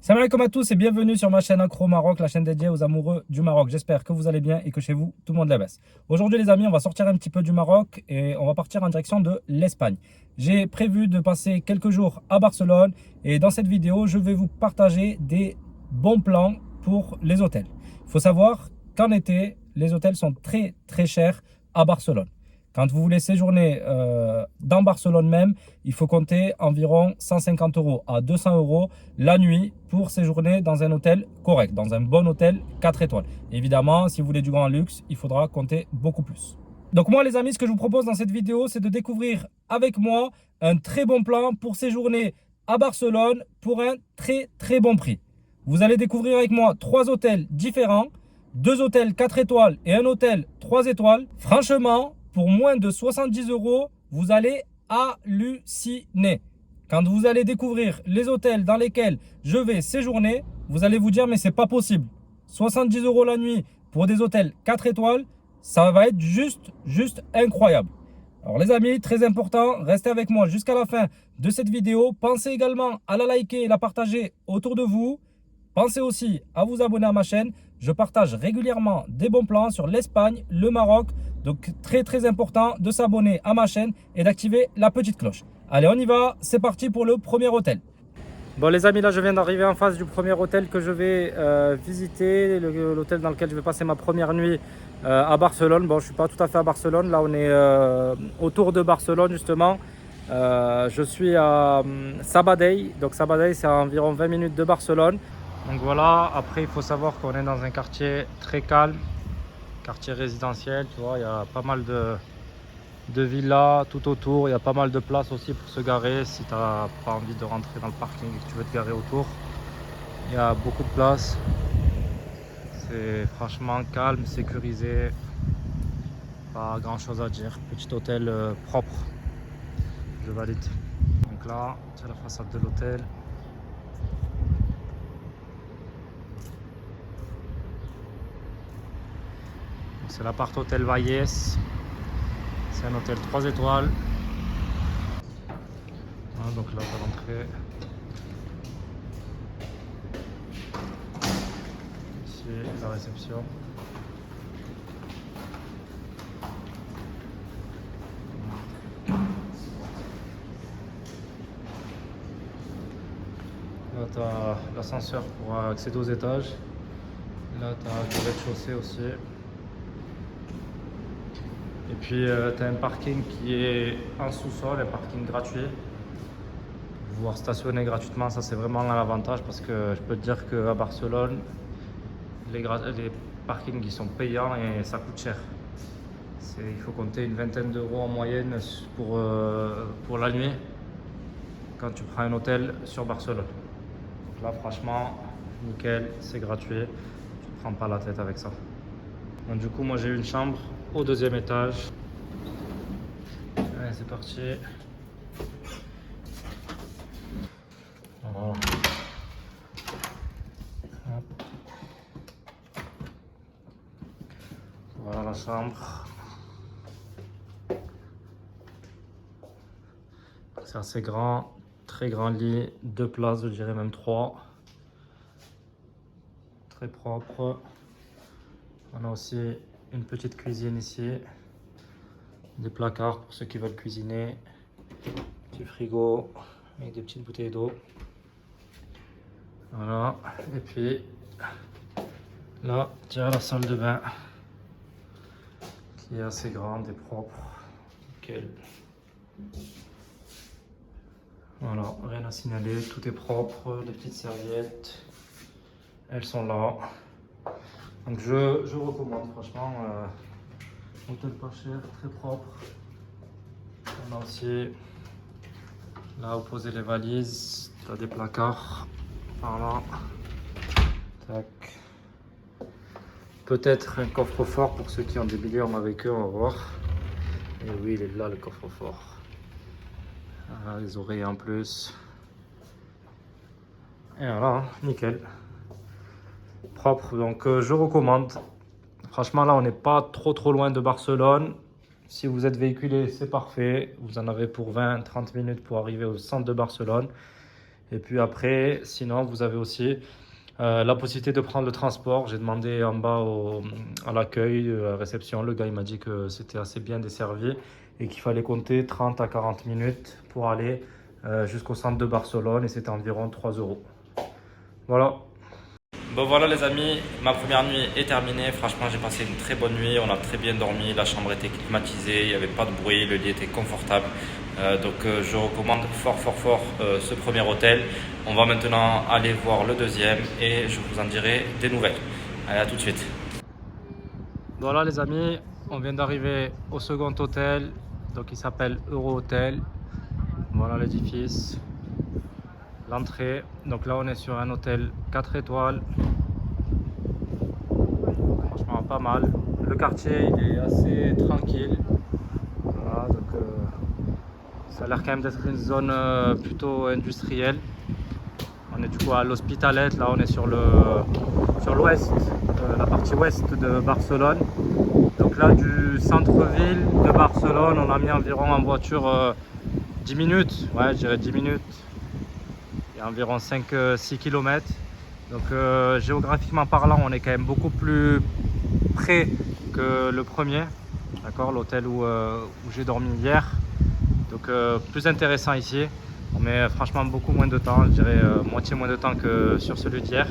Salam alaikum à tous et bienvenue sur ma chaîne Accro Maroc, la chaîne dédiée aux amoureux du Maroc. J'espère que vous allez bien et que chez vous, tout le monde la baisse. Aujourd'hui les amis, on va sortir un petit peu du Maroc et on va partir en direction de l'Espagne. J'ai prévu de passer quelques jours à Barcelone et dans cette vidéo, je vais vous partager des bons plans pour les hôtels. Il faut savoir qu'en été, les hôtels sont très chers à Barcelone. Quand vous voulez séjourner dans Barcelone même, il faut compter environ 150 € à 200 € la nuit pour séjourner dans un hôtel correct, dans un bon hôtel 4 étoiles. Évidemment, si vous voulez du grand luxe, il faudra compter beaucoup plus. Donc moi les amis, ce que je vous propose dans cette vidéo, c'est de découvrir avec moi un très bon plan pour séjourner à Barcelone pour un très bon prix. Vous allez découvrir avec moi 3 hôtels différents, 2 hôtels 4 étoiles et un hôtel 3 étoiles. Franchement, pour moins de 70 €, vous allez halluciner. Quand vous allez découvrir les hôtels dans lesquels je vais séjourner, vous allez vous dire mais c'est pas possible. 70 € la nuit pour des hôtels 4 étoiles, ça va être juste incroyable. Alors les amis, très important, restez avec moi jusqu'à la fin de cette vidéo. Pensez également à la liker et la partager autour de vous. Pensez aussi à vous abonner à ma chaîne. Je partage régulièrement des bons plans sur l'Espagne, le Maroc. Donc très important de s'abonner à ma chaîne et d'activer la petite cloche. Allez, on y va, c'est parti pour le premier hôtel. Bon les amis, là je viens d'arriver en face du premier hôtel que je vais visiter, l'hôtel dans lequel je vais passer ma première nuit à Barcelone. Bon, je suis pas tout à fait à Barcelone, là on est autour de Barcelone justement. Je suis à Sabadell, donc Sabadell c'est à environ 20 minutes de Barcelone. Donc voilà, après il faut savoir qu'on est dans un quartier très calme, quartier résidentiel, tu vois, il y a pas mal de villas tout autour, il y a pas mal de places aussi pour se garer si tu n'as pas envie de rentrer dans le parking et que tu veux te garer autour. Il y a beaucoup de places, c'est franchement calme, sécurisé, pas grand chose à dire, petit hôtel propre, je valide. Donc là, c'est la façade de l'hôtel. C'est l'appart hôtel Valles, c'est un hôtel 3 étoiles. Voilà, donc là, à l'entrée. Ici, la réception. Là, tu as l'ascenseur pour accéder aux étages. Là, tu as le rez-de-chaussée aussi. Et puis, tu as un parking qui est en sous-sol, un parking gratuit. Pouvoir stationner gratuitement, ça c'est vraiment un avantage parce que je peux te dire qu'à Barcelone, les parkings ils sont payants et ça coûte cher. Il faut compter une vingtaine d'euros en moyenne pour la nuit quand tu prends un hôtel sur Barcelone. Donc là franchement, nickel, c'est gratuit, tu ne te prends pas la tête avec ça. Donc du coup moi j'ai une chambre au 2e étage. Allez c'est parti. Voilà. Voilà la chambre. C'est assez grand, très grand lit, 2 places, je dirais même 3. Très propre. On a aussi une petite cuisine ici. Des placards pour ceux qui veulent cuisiner. Petit frigo avec des petites bouteilles d'eau. Voilà, et puis là, tu as la salle de bain qui est assez grande et propre. Nickel. Voilà, rien à signaler, tout est propre, les petites serviettes, elles sont là. Donc je recommande franchement, hôtel pas cher, très propre. On a aussi là où poser les valises, tu as des placards par là. Tac. Peut-être un coffre-fort pour ceux qui ont des millions avec eux, on va voir. Et oui, il est là le coffre-fort. Voilà, les oreilles en plus. Et voilà, nickel. Propre, donc je recommande. Franchement, là, on n'est pas trop loin de Barcelone. Si vous êtes véhiculé, c'est parfait. Vous en avez pour 20-30 minutes pour arriver au centre de Barcelone. Et puis après, sinon, vous avez aussi la possibilité de prendre le transport. J'ai demandé en bas à l'accueil, à la réception. Le gars il m'a dit que c'était assez bien desservi et qu'il fallait compter 30 à 40 minutes pour aller jusqu'au centre de Barcelone et c'était environ 3 euros. Voilà. Bon voilà les amis, ma première nuit est terminée. Franchement j'ai passé une très bonne nuit, on a très bien dormi, la chambre était climatisée, il n'y avait pas de bruit, le lit était confortable. Donc je recommande fort ce premier hôtel. On va maintenant aller voir le deuxième et je vous en dirai des nouvelles. Allez, à tout de suite. Voilà les amis, on vient d'arriver au second hôtel, donc il s'appelle Euro Hotel. Voilà l'édifice, l'entrée. Donc là on est sur un hôtel 4 étoiles. Franchement pas mal. Le quartier il est assez tranquille. Voilà, donc ça a l'air quand même d'être une zone plutôt industrielle. On est du coup à l'Hospitalet, là on est sur l'ouest, la partie ouest de Barcelone. Donc là du centre-ville de Barcelone, on a mis environ en voiture 10 minutes, ouais je dirais 10 minutes. Il y a environ 5-6 km. Donc géographiquement parlant, on est quand même beaucoup plus près que le premier. D'accord, l'hôtel où j'ai dormi hier. Donc plus intéressant ici. On met franchement beaucoup moins de temps, je dirais moitié moins de temps que sur celui d'hier.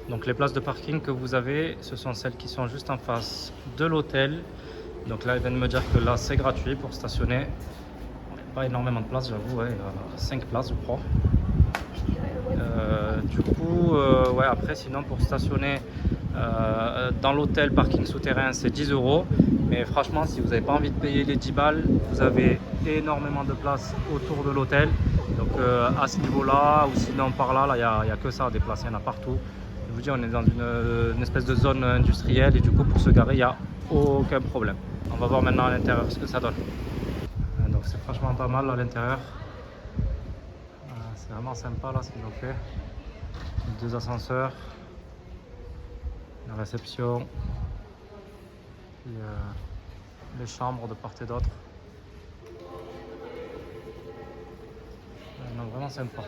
Donc les places de parking que vous avez, ce sont celles qui sont juste en face de l'hôtel. Donc là, ils viennent me dire que là, c'est gratuit pour stationner. Pas énormément de places, j'avoue, ouais, 5 places, je crois. Du coup, ouais, après, sinon, pour stationner dans l'hôtel, parking souterrain, c'est 10 euros. Mais franchement, si vous n'avez pas envie de payer les 10 balles, vous avez énormément de places autour de l'hôtel. Donc à ce niveau-là, ou sinon par là, il n'y a que ça, des places, il y en a partout. Je vous dis, on est dans une espèce de zone industrielle et du coup, pour se garer, il n'y a aucun problème. On va voir maintenant à l'intérieur ce que ça donne. Donc c'est franchement pas mal à l'intérieur. C'est vraiment sympa là ce qu'ils ont fait. 2 ascenseurs, la réception, puis les chambres de part et d'autre. Vraiment sympa.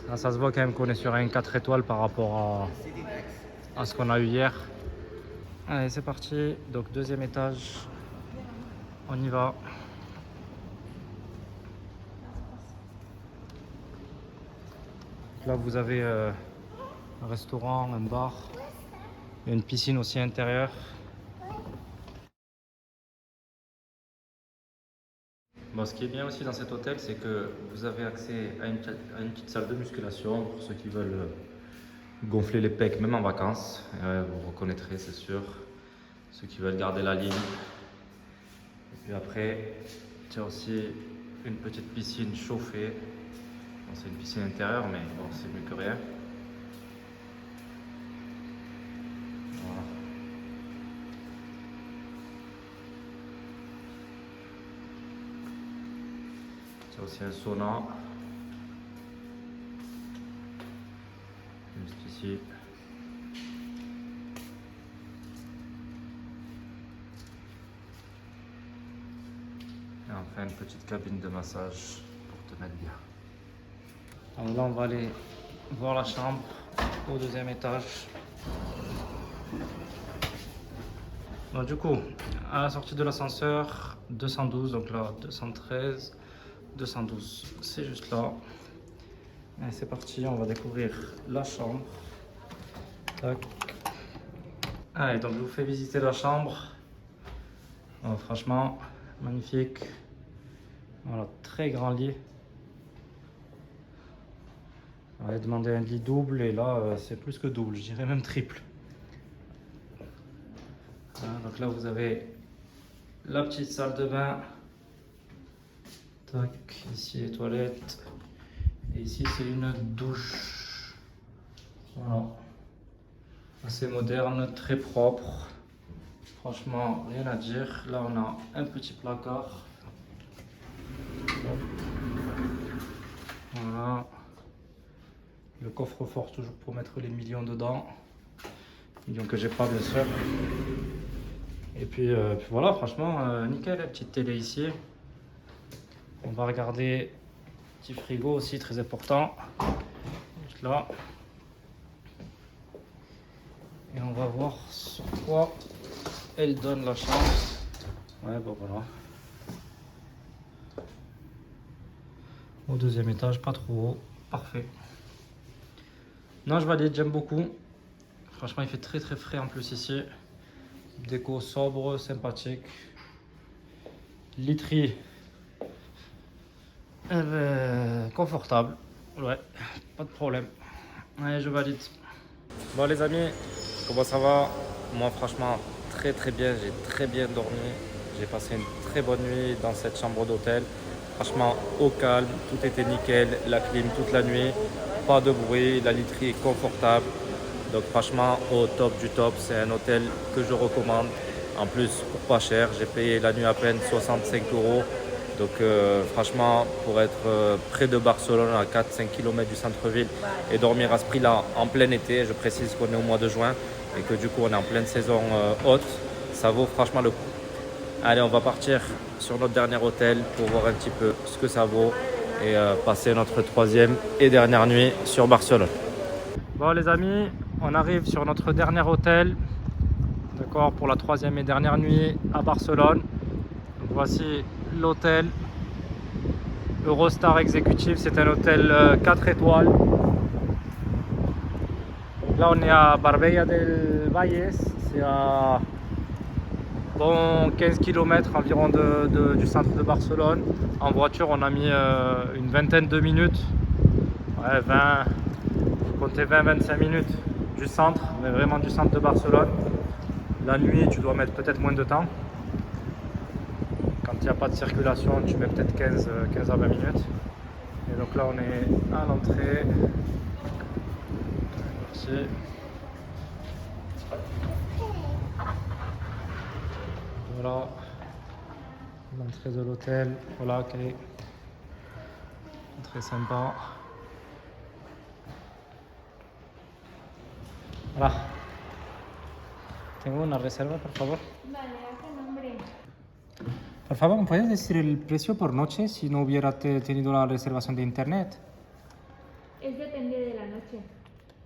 Là, ça se voit quand même qu'on est sur un 4 étoiles par rapport à ce qu'on a eu hier. Allez, c'est parti. Donc deuxième étage, on y va. Là, vous avez un restaurant, un bar, et une piscine aussi intérieure. Bon, ce qui est bien aussi dans cet hôtel, c'est que vous avez accès à une petite salle de musculation pour ceux qui veulent gonfler les pecs, même en vacances. Vous reconnaîtrez, c'est sûr, ceux qui veulent garder la ligne. Et puis après, tu as aussi une petite piscine chauffée. Bon, c'est une piscine intérieure, mais bon, c'est mieux que rien. Voilà. Tu as aussi un sauna. Juste ici. Et enfin une petite cabine de massage pour te mettre bien. Alors là on va aller voir la chambre au deuxième étage. Donc du coup, à la sortie de l'ascenseur, 212, donc là 213, 212, c'est juste là. Et c'est parti, on va découvrir la chambre. Tac. Allez, donc je vous fais visiter la chambre. Oh, franchement, magnifique. Voilà, très grand lit. On va demander un lit double et là, c'est plus que double, je dirais même triple. Voilà, donc là, vous avez la petite salle de bain. Tac, ici les toilettes. Et ici, c'est une douche. Voilà. Assez moderne, très propre. Franchement, rien à dire. Là, on a un petit placard. Voilà. Le coffre-fort toujours pour mettre les millions dedans. Millions que j'ai pas, bien sûr. Et puis voilà, franchement, nickel, la petite télé ici. On va regarder Petit frigo aussi, très important. Juste là. Et on va voir sur quoi elle donne la chambre. Ouais, bon voilà. Au deuxième étage, pas trop haut. Parfait. Non, je valide, j'aime beaucoup. Franchement, il fait très très frais en plus ici. Déco sobre, sympathique. Literie. Eh ben, confortable. Ouais, pas de problème. Ouais, je valide. Bon les amis, comment ça va? Moi franchement, très très bien. J'ai très bien dormi. J'ai passé une très bonne nuit dans cette chambre d'hôtel. Franchement, au calme, tout était nickel. La clim toute la nuit. Pas de bruit, la literie est confortable. Donc franchement, au top du top, c'est un hôtel que je recommande. En plus, pour pas cher, j'ai payé la nuit à peine 65 €. Donc franchement, pour être près de Barcelone, à 4-5 km du centre-ville, et dormir à ce prix-là en plein été, je précise qu'on est au mois de juin et que du coup on est en pleine saison haute, ça vaut franchement le coup. Allez, on va partir sur notre dernier hôtel pour voir un petit peu ce que ça vaut et passer notre troisième et dernière nuit sur Barcelone. Bon les amis, on arrive sur notre dernier hôtel, d'accord, pour la troisième et dernière nuit à Barcelone. Donc voici l'hôtel Eurostar Executive, c'est un hôtel 4 étoiles. Là on est à Marbella del Valles, c'est à bon 15 km environ du centre de Barcelone. En voiture on a mis une vingtaine de minutes, ouais, 20, comptez 20-25 minutes du centre, mais vraiment du centre de Barcelone. La nuit tu dois mettre peut-être moins de temps. Quand il n'y a pas de circulation tu mets peut-être 15 à 20 minutes. Et donc là on est à l'entrée. Merci. Voilà l'entrée de l'hôtel. Voilà, ok. Très sympa. Hola. Tengo una reserva, por favor. Vale, ¿a qué nombre? Por favor, ¿me puedes decir el precio por noche si no hubiera tenido la reservación de internet? Es depende de la noche.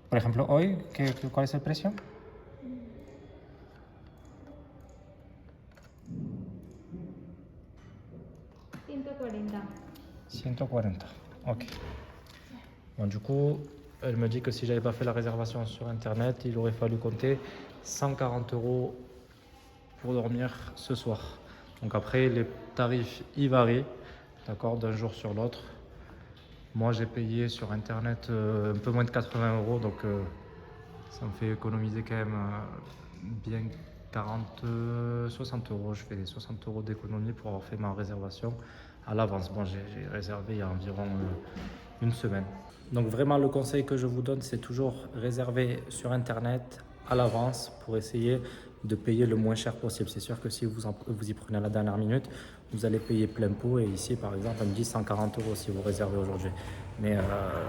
Por ejemplo, hoy, ¿cuál es el precio? $140. 140. Ok. Bon, du coup, elle me dit que si j'avais pas fait la réservation sur internet, il aurait fallu compter 140 € pour dormir ce soir. Donc après, les tarifs y varient, d'accord, d'un jour sur l'autre. Moi, j'ai payé sur internet un peu moins de 80 €, donc ça me fait économiser quand même bien 60 €. Je fais 60 € d'économie pour avoir fait ma réservation à l'avance. Bon, j'ai réservé il y a environ une semaine. Donc vraiment, le conseil que je vous donne, c'est toujours réserver sur internet à l'avance pour essayer de payer le moins cher possible. C'est sûr que si vous y prenez à la dernière minute, vous allez payer plein pot. Et ici, par exemple, elle me dit 140 € si vous réservez aujourd'hui. Mais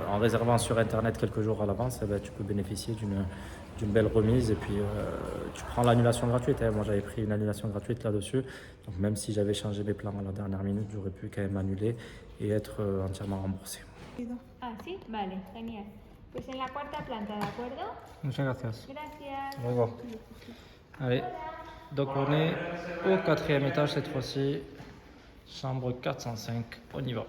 en réservant sur internet quelques jours à l'avance, eh ben, tu peux bénéficier d'une belle remise. Et puis, tu prends l'annulation gratuite. Hein. Moi, j'avais pris une annulation gratuite là-dessus. Donc, même si j'avais changé mes plans à la dernière minute, j'aurais pu quand même annuler et être entièrement remboursé. Ah, sí, vale, genial. Pues en la cuarta planta, ¿de acuerdo? Muchas gracias. Gracias. Au revoir. Allez, donc on est au quatrième étage cette fois-ci, chambre 405, on y va.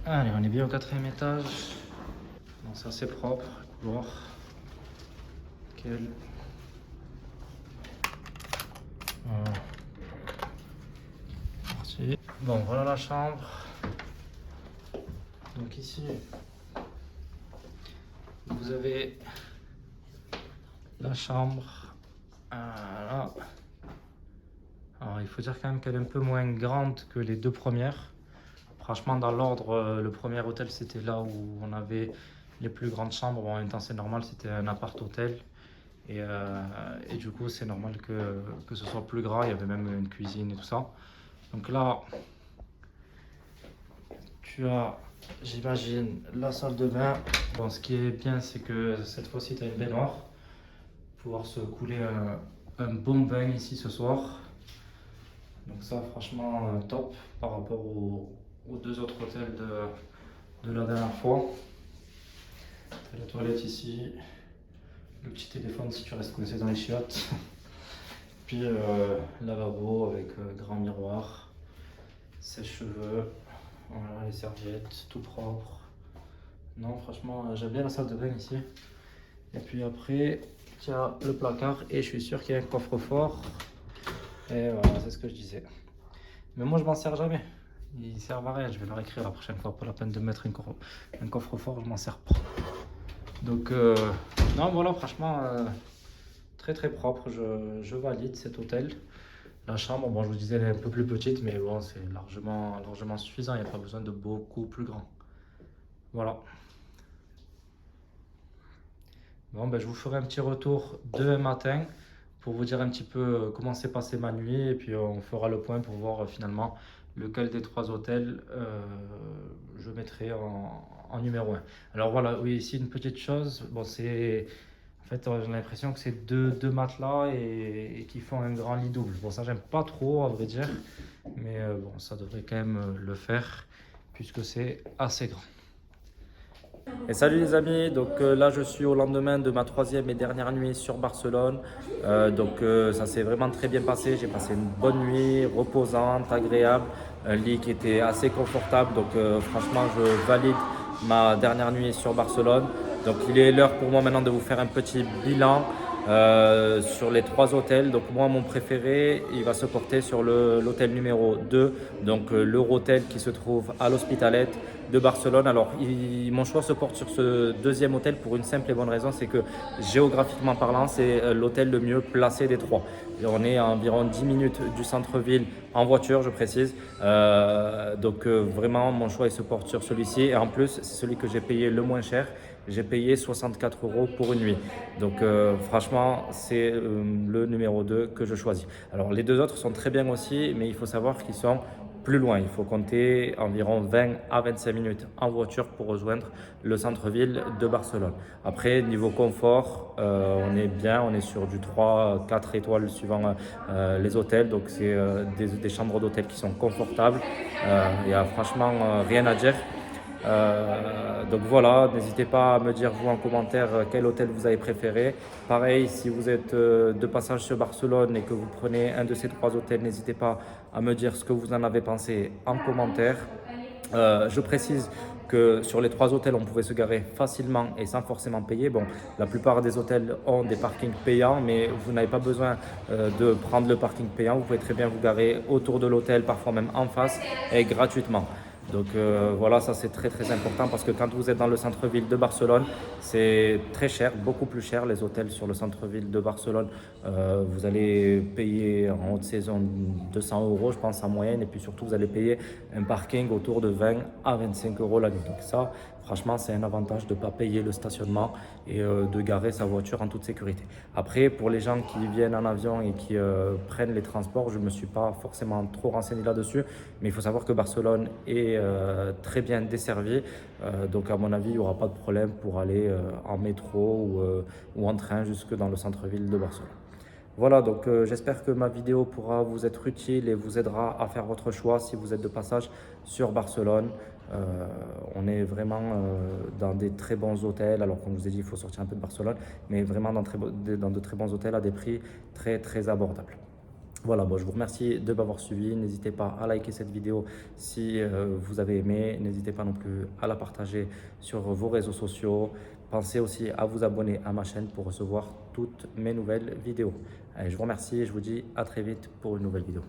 Allez, on est bien au quatrième étage. Bon, c'est assez propre, couloir. Nickel. Voilà. Merci. Bon, voilà la chambre. Donc ici, vous avez la chambre. Voilà. Alors il faut dire quand même qu'elle est un peu moins grande que les deux premières. Franchement, dans l'ordre, le premier hôtel c'était là où on avait les plus grandes chambres. Bon, en même temps c'est normal, c'était un appart-hôtel. Et du coup c'est normal que ce soit plus grand. Il y avait même une cuisine et tout ça. Donc là, tu as, j'imagine, la salle de bain. Bon, ce qui est bien, c'est que cette fois-ci, tu as une baignoire. Pouvoir se couler un bon bain ici ce soir. Donc ça, franchement, top par rapport au aux deux autres hôtels de la dernière fois. T'as la toilette ici, le petit téléphone si tu restes coincé dans les chiottes. Puis lavabo avec grand miroir, sèche-cheveux, voilà, les serviettes, tout propre. Non, franchement, j'aime bien la salle de bain ici. Et puis après, tu as le placard et je suis sûr qu'il y a un coffre-fort. Et voilà, c'est ce que je disais. Mais moi, je m'en sers jamais. Ils servent à rien. Je vais leur écrire la prochaine fois. Pas la peine de mettre un coffre-fort, je m'en sers pas. Donc, non, voilà, franchement, très très propre. Je valide cet hôtel. La chambre, bon, je vous disais, elle est un peu plus petite, mais bon, c'est largement suffisant. Il n'y a pas besoin de beaucoup plus grand. Voilà. Bon, ben, je vous ferai un petit retour demain matin pour vous dire un petit peu comment s'est passée ma nuit. Et puis, on fera le point pour voir finalement lequel des trois hôtels je mettrai en numéro 1. Alors voilà, oui, ici une petite chose. Bon, c'est... En fait, j'ai l'impression que c'est deux matelas et qui font un grand lit double. Bon, ça, j'aime pas trop, à vrai dire. Mais bon, ça devrait quand même le faire puisque c'est assez grand. Et salut les amis, donc là je suis au lendemain de ma troisième et dernière nuit sur Barcelone. Ça s'est vraiment très bien passé, j'ai passé une bonne nuit, reposante, agréable, un lit qui était assez confortable. Donc franchement je valide ma dernière nuit sur Barcelone. Donc il est l'heure pour moi maintenant de vous faire un petit bilan sur les trois hôtels. Donc moi mon préféré il va se porter sur l'hôtel numéro 2, donc l'Eurotel qui se trouve à l'Hospitalet de Barcelone. Alors mon choix se porte sur ce deuxième hôtel pour une simple et bonne raison, c'est que géographiquement parlant c'est l'hôtel le mieux placé des trois. Et on est à environ 10 minutes du centre-ville en voiture, je précise. Vraiment mon choix il se porte sur celui-ci et en plus c'est celui que j'ai payé le moins cher. J'ai payé 64 € pour une nuit. Donc franchement, c'est le numéro 2 que je choisis. Alors les deux autres sont très bien aussi, mais il faut savoir qu'ils sont plus loin. Il faut compter environ 20 à 25 minutes en voiture pour rejoindre le centre-ville de Barcelone. Après, niveau confort, on est bien, on est sur du 3-4 étoiles suivant les hôtels. Donc c'est des chambres d'hôtel qui sont confortables. Il n'y a franchement rien à dire. Donc voilà, n'hésitez pas à me dire vous en commentaire quel hôtel vous avez préféré. Pareil, si vous êtes de passage sur Barcelone et que vous prenez un de ces trois hôtels, n'hésitez pas à me dire ce que vous en avez pensé en commentaire. Je précise que sur les trois hôtels, on pouvait se garer facilement et sans forcément payer. Bon, la plupart des hôtels ont des parkings payants, mais vous n'avez pas besoin de prendre le parking payant. Vous pouvez très bien vous garer autour de l'hôtel, parfois même en face et gratuitement. Donc voilà, ça c'est très très important parce que quand vous êtes dans le centre-ville de Barcelone, c'est très cher, beaucoup plus cher les hôtels sur le centre-ville de Barcelone. Vous allez payer en haute saison 200 € je pense en moyenne et puis surtout vous allez payer un parking autour de 20 à 25 € la nuit. Donc ça, franchement, c'est un avantage de ne pas payer le stationnement et de garer sa voiture en toute sécurité. Après, pour les gens qui viennent en avion et qui prennent les transports, je ne me suis pas forcément trop renseigné là-dessus, mais il faut savoir que Barcelone est très bien desservie. Donc à mon avis, il n'y aura pas de problème pour aller en métro ou en train jusque dans le centre-ville de Barcelone. Voilà, donc j'espère que ma vidéo pourra vous être utile et vous aidera à faire votre choix si vous êtes de passage sur Barcelone. On est vraiment dans des très bons hôtels. Alors comme je vous ai dit, il faut sortir un peu de Barcelone, mais vraiment dans de très bons hôtels à des prix très très abordables. Voilà, bon, je vous remercie de m'avoir suivi. N'hésitez pas à liker cette vidéo si vous avez aimé. N'hésitez pas non plus à la partager sur vos réseaux sociaux. Pensez aussi à vous abonner à ma chaîne pour recevoir toutes mes nouvelles vidéos. Allez, je vous remercie et je vous dis à très vite pour une nouvelle vidéo.